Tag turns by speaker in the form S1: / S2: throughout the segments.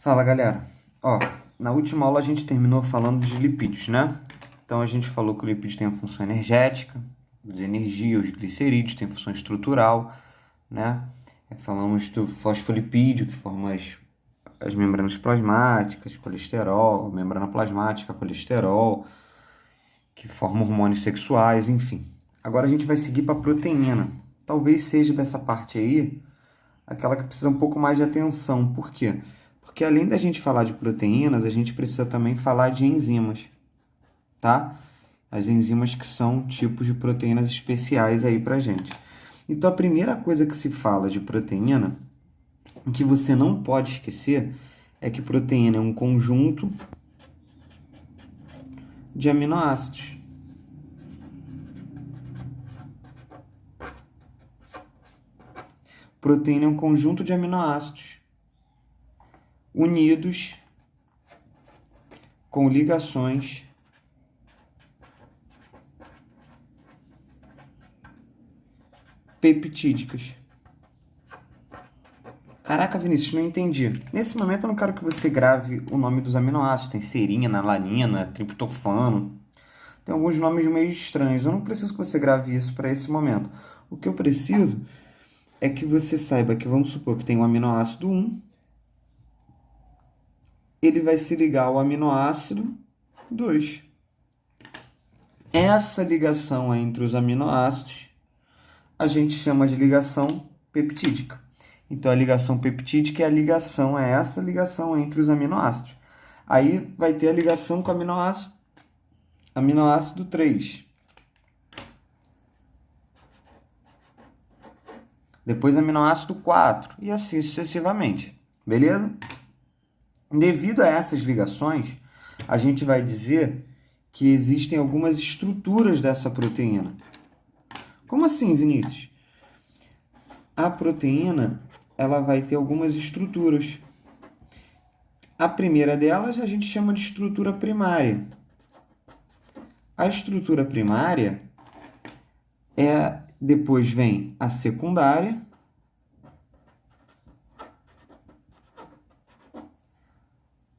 S1: Fala, galera. Ó, na última aula a gente terminou falando de lipídios, né? Então a gente falou que o lipídio tem a função energética, de energia, os glicerídeos têm função estrutural, né? Falamos do fosfolipídio, que forma as membranas plasmáticas, colesterol, membrana plasmática, colesterol, que forma hormônios sexuais, enfim. Agora a gente vai seguir para a proteína. Talvez seja dessa parte aí aquela que precisa um pouco mais de atenção. Por quê? Porque além da gente falar de proteínas, a gente precisa também falar de enzimas, tá? As enzimas que são tipos de proteínas especiais aí pra gente. Então, a primeira coisa que se fala de proteína, que você não pode esquecer, é que proteína é um conjunto de aminoácidos. Proteína é um conjunto de aminoácidos unidos com ligações peptídicas. Caraca, Vinícius, não entendi. Nesse momento eu não quero que você grave o nome dos aminoácidos. Tem serina, alanina, triptofano. Tem alguns nomes meio estranhos. Eu não preciso que você grave isso para esse momento. O que eu preciso é que você saiba que, vamos supor que tem o aminoácido 1, ele vai se ligar ao aminoácido 2. Essa ligação entre os aminoácidos a gente chama de ligação peptídica. Então, a ligação peptídica é essa ligação entre os aminoácidos. Aí vai ter a ligação com o aminoácido 3. Depois aminoácido 4 e assim sucessivamente. Beleza? Devido a essas ligações, a gente vai dizer que existem algumas estruturas dessa proteína. Como assim, Vinícius? A proteína, ela vai ter algumas estruturas. A primeira delas a gente chama de estrutura primária. A estrutura primária depois vem a secundária,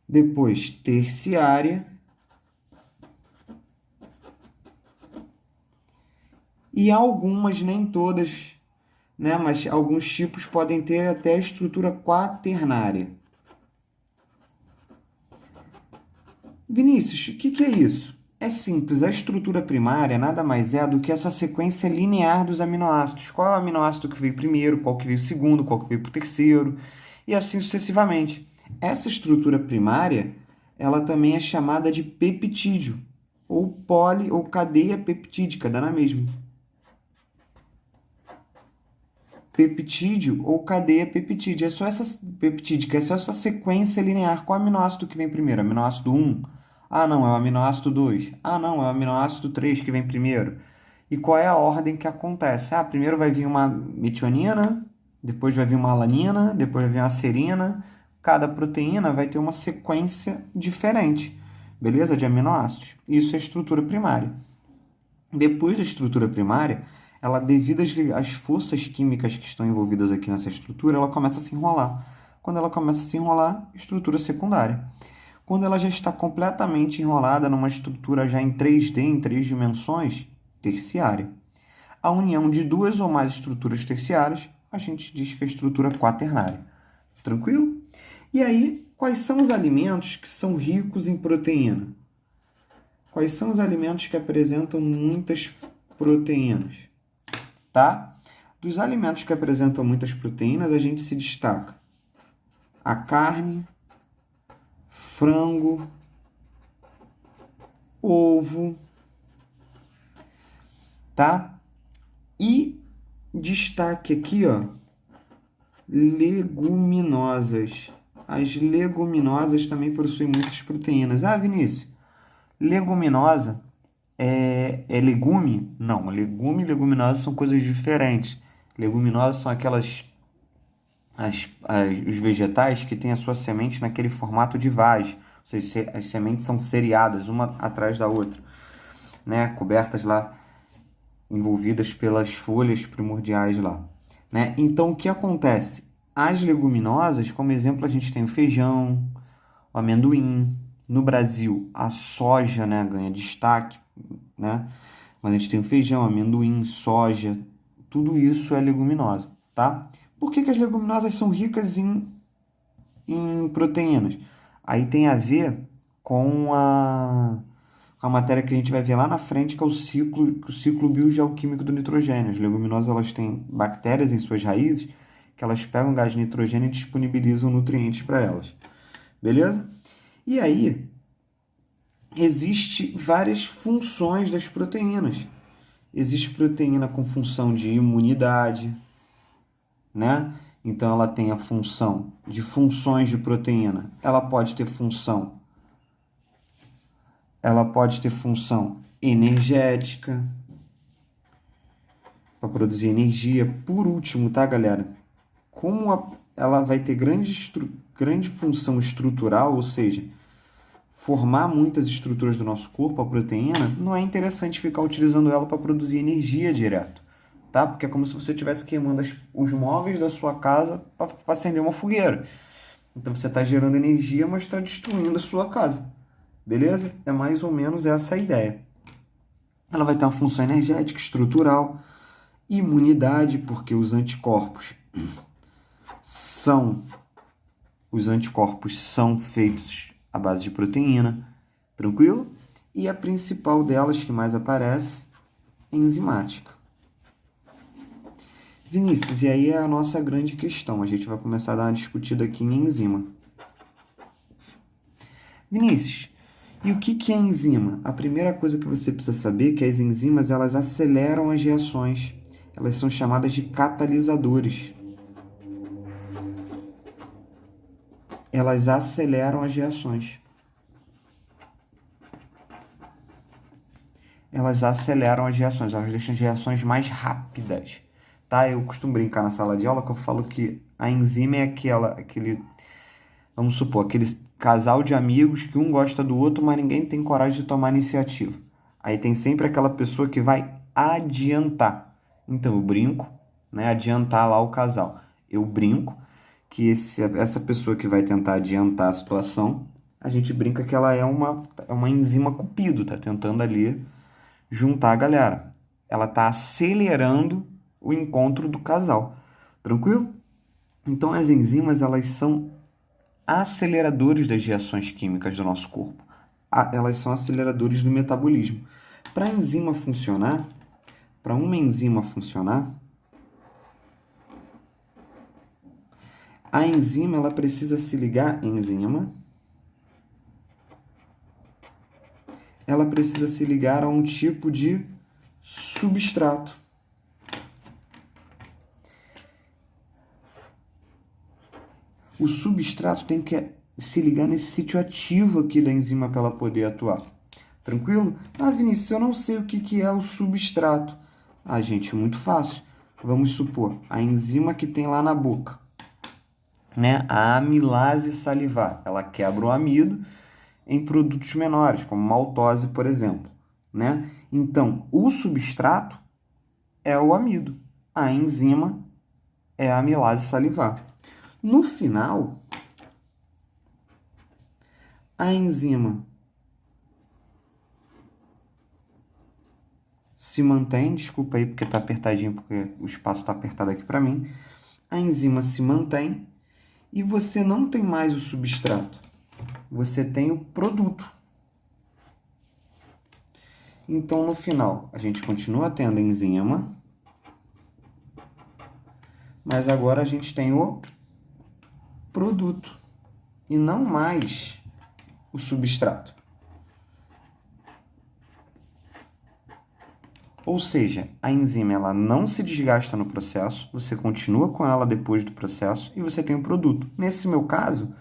S1: depois terciária e algumas, nem todas, né? Mas alguns tipos podem ter até a estrutura quaternária. Vinícius, o que é isso? É simples, a estrutura primária nada mais é do que essa sequência linear dos aminoácidos. Qual é o aminoácido que veio primeiro, qual que veio segundo, qual que veio para o terceiro, e assim sucessivamente. Essa estrutura primária, ela também é chamada de peptídeo, ou ou cadeia peptídica, dá na mesma. Peptídeo ou cadeia peptídea. Peptídica, é só essa sequência linear. Qual aminoácido que vem primeiro? Aminoácido 1? Ah, não, é o aminoácido 2. Ah, não, é o aminoácido 3 que vem primeiro. E qual é a ordem que acontece? Ah, primeiro vai vir uma metionina, depois vai vir uma alanina, depois vai vir uma serina. Cada proteína vai ter uma sequência diferente, beleza? De aminoácidos. Isso é estrutura primária. Depois da estrutura primária, ela, devido às forças químicas que estão envolvidas aqui nessa estrutura, ela começa a se enrolar. Quando ela começa a se enrolar, estrutura secundária. Quando ela já está completamente enrolada numa estrutura já em 3D, em 3 dimensões, terciária. A união de duas ou mais estruturas terciárias, a gente diz que é a estrutura quaternária. Tranquilo? E aí, quais são os alimentos que são ricos em proteína? Quais são os alimentos que apresentam muitas proteínas? Tá? Dos alimentos que apresentam muitas proteínas, a gente se destaca a carne, frango, ovo, tá? E destaque aqui, ó, leguminosas. As leguminosas também possuem muitas proteínas. Ah, Vinícius, leguminosa é legume? Não, legume e leguminosa são coisas diferentes. Leguminosas são os vegetais que têm a sua semente naquele formato de vagem. Ou seja, as sementes são seriadas, uma atrás da outra, né? Cobertas lá, envolvidas pelas folhas primordiais lá, né? Então, o que acontece? As leguminosas, como exemplo, a gente tem o feijão, o amendoim. No Brasil, a soja, né, ganha destaque, né? Mas a gente tem o feijão, amendoim, soja, tudo isso é leguminosa, tá? Por que que as leguminosas são ricas em proteínas? Aí tem a ver com a matéria que a gente vai ver lá na frente, que é o ciclo biogeoquímico do nitrogênio. As leguminosas elas têm bactérias em suas raízes que elas pegam gás de nitrogênio e disponibilizam nutrientes para elas. Beleza? E aí, existe várias funções das proteínas. Existe proteína com função de imunidade, né? Então ela tem a função de funções de proteína. Ela pode ter função energética para produzir energia. Por último, tá, galera? Ela vai ter grande função estrutural, ou seja, formar muitas estruturas do nosso corpo, a proteína, não é interessante ficar utilizando ela para produzir energia direto, tá? Porque é como se você estivesse queimando os móveis da sua casa para acender uma fogueira. Então você está gerando energia, mas está destruindo a sua casa. Beleza? É mais ou menos essa a ideia. Ela vai ter uma função energética, estrutural, imunidade, porque são os anticorpos são feitos à base de proteína, tranquilo? E a principal delas, que mais aparece, é enzimática. Vinícius, e aí é a nossa grande questão. A gente vai começar a dar uma discutida aqui em enzima. Vinícius, e o que é enzima? A primeira coisa que você precisa saber é que as enzimas elas aceleram as reações. Elas são chamadas de catalisadores. Elas aceleram as reações. Elas deixam as reações mais rápidas, tá? Eu costumo brincar na sala de aula que eu falo que a enzima é vamos supor, aquele casal de amigos que um gosta do outro, mas ninguém tem coragem de tomar iniciativa. Aí tem sempre aquela pessoa que vai adiantar. Então eu brinco, né? Adiantar lá o casal. Eu brinco que essa pessoa que vai tentar adiantar a situação, a gente brinca que ela é uma enzima cupido, tá tentando ali juntar a galera. Ela tá acelerando o encontro do casal. Tranquilo? Então as enzimas, elas são aceleradores das reações químicas do nosso corpo. Elas são aceleradores do metabolismo. Para uma enzima funcionar, a enzima ela precisa se ligar ela precisa se ligar a um tipo de substrato. O substrato tem que se ligar nesse sítio ativo aqui da enzima para ela poder atuar. Tranquilo? Ah, Vinícius, eu não sei o que é o substrato. Ah, gente, muito fácil. Vamos supor, a enzima que tem lá na boca, né? A amilase salivar. Ela quebra o amido em produtos menores, como maltose, por exemplo, né? Então, o substrato é o amido. A enzima é a amilase salivar. No final, a enzima se mantém, desculpa aí porque está apertadinho, porque o espaço está apertado aqui para mim. A enzima se mantém e você não tem mais o substrato, você tem o produto. Então, no final, a gente continua tendo a enzima, mas agora a gente tem o produto e não mais o substrato. Ou seja, a enzima ela não se desgasta no processo, você continua com ela depois do processo e você tem o produto. Nesse meu caso,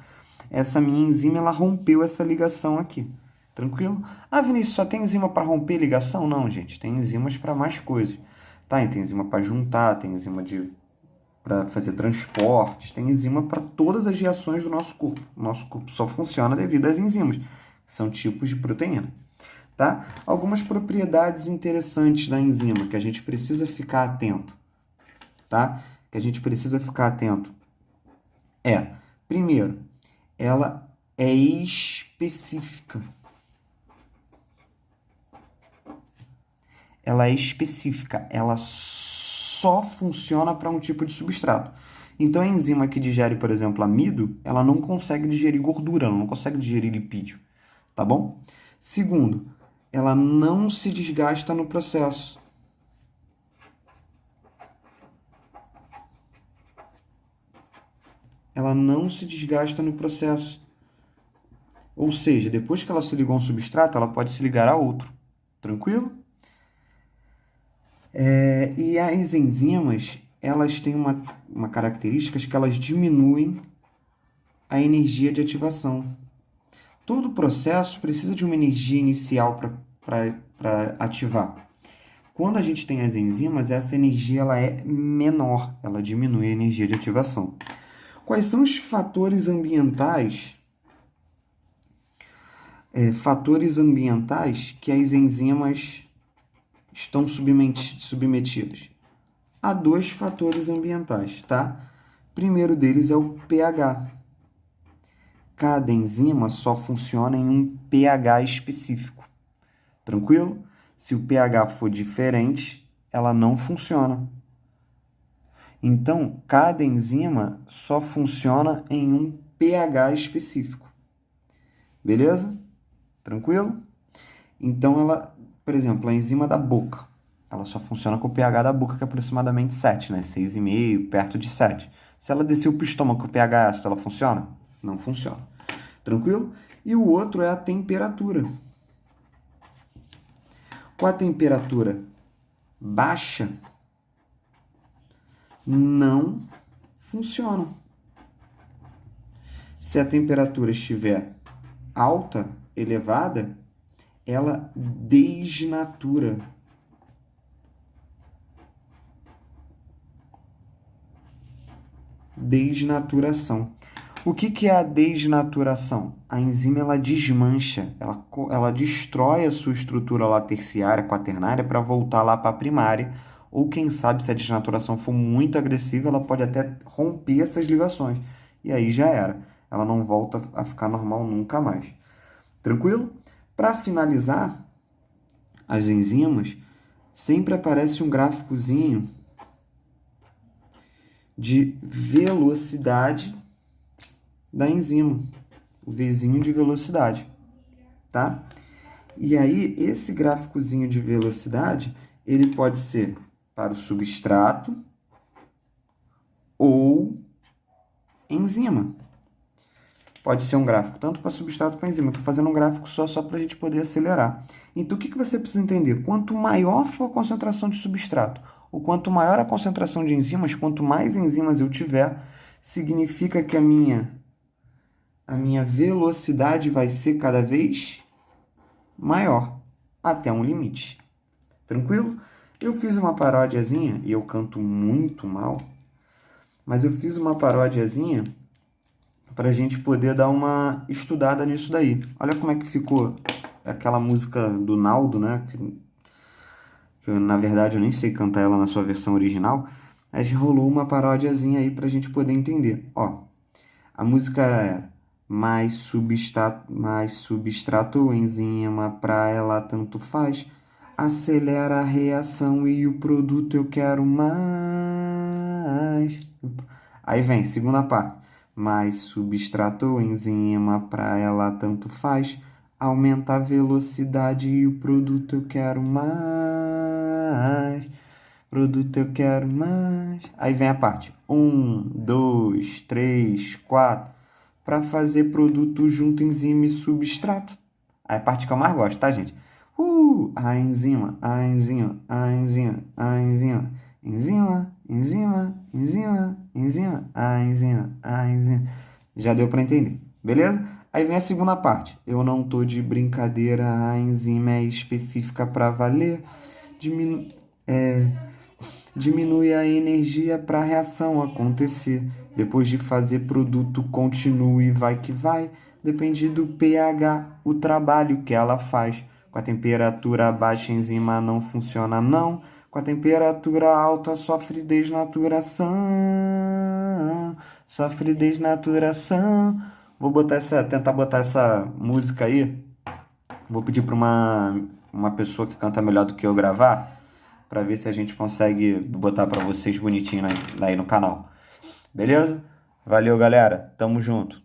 S1: essa minha enzima ela rompeu essa ligação aqui. Tranquilo? Ah, Vinícius, só tem enzima para romper ligação? Não, gente, tem enzimas para mais coisas. Tá? E tem enzima para juntar, tem enzima para fazer transportes, tem enzima para todas as reações do nosso corpo. O nosso corpo só funciona devido às enzimas, que são tipos de proteína. Tá? Algumas propriedades interessantes da enzima que a gente precisa ficar atento, tá? Que a gente precisa ficar atento primeiro, ela é específica. Ela é específica, ela só funciona para um tipo de substrato. Então, a enzima que digere, por exemplo, amido, ela não consegue digerir gordura, ela não consegue digerir lipídio, tá bom? Segundo, ela não se desgasta no processo. Ela não se desgasta no processo. Ou seja, depois que ela se ligou a um substrato, ela pode se ligar a outro. Tranquilo? E as enzimas, elas têm uma característica que elas diminuem a energia de ativação. Todo processo precisa de uma energia inicial para ativar. Quando a gente tem as enzimas, essa energia ela é menor, ela diminui a energia de ativação. Quais são os fatores ambientais que as enzimas estão submetidas? Há dois fatores ambientais, tá? O primeiro deles é o pH. Cada enzima só funciona em um pH específico. Tranquilo? Se o pH for diferente, ela não funciona. Então, cada enzima só funciona em um pH específico. Beleza? Tranquilo? Então, ela, por exemplo, a enzima da boca, ela só funciona com o pH da boca, que é aproximadamente 7, né? 6,5, perto de 7. Se ela descer para o estômago com o pH é ácido, ela funciona? Não funciona. Tranquilo? E o outro é a temperatura. Com a temperatura baixa, não funciona. Se a temperatura estiver alta, elevada, ela desnatura. Desnaturação. O que é a desnaturação? A enzima ela desmancha, ela destrói a sua estrutura lá terciária, quaternária, para voltar lá para a primária. Ou quem sabe, se a desnaturação for muito agressiva, ela pode até romper essas ligações. E aí já era. Ela não volta a ficar normal nunca mais. Tranquilo? Para finalizar, as enzimas, sempre aparece um gráficozinho de velocidade da enzima, o Vzinho de velocidade, tá? E aí, esse gráficozinho de velocidade, ele pode ser para o substrato ou enzima. Pode ser um gráfico tanto para substrato para enzima. Estou fazendo um gráfico só para a gente poder acelerar. Então, o que você precisa entender? Quanto maior for a concentração de substrato, ou quanto maior a concentração de enzimas, quanto mais enzimas eu tiver, significa que a minha velocidade vai ser cada vez maior, até um limite. Tranquilo? Eu fiz uma paródiazinha, e eu canto muito mal, mas eu fiz uma paródiazinha para a gente poder dar uma estudada nisso daí. Olha como é que ficou aquela música do Naldo, né? Que na verdade eu nem sei cantar ela na sua versão original, mas rolou uma paródiazinha aí para a gente poder entender. Ó, a música era mais substrato ou enzima, pra ela tanto faz. Acelera a reação e o produto eu quero mais. Aí vem, segunda parte. Mais substrato ou enzima, pra ela tanto faz. Aumenta a velocidade e o produto eu quero mais. Produto eu quero mais. Aí vem a parte. 1, 2, 3, 4. Para fazer produto junto enzima e substrato. Aí a parte que eu mais gosto, tá, gente? A enzima, a enzima, a enzima, a enzima. Enzima, enzima, enzima, enzima, a enzima, a enzima. Já deu para entender, beleza? Aí vem a segunda parte. Eu não tô de brincadeira, a enzima é específica para valer. Diminui a energia para a reação acontecer. Depois de fazer produto, continue, vai que vai. Depende do pH, o trabalho que ela faz. Com a temperatura baixa, a enzima não funciona, não. Com a temperatura alta, sofre desnaturação. Sofre desnaturação. Vou tentar botar essa música aí. Vou pedir para uma pessoa que canta melhor do que eu gravar, para ver se a gente consegue botar para vocês bonitinho aí no canal. Beleza? Valeu, galera. Tamo junto.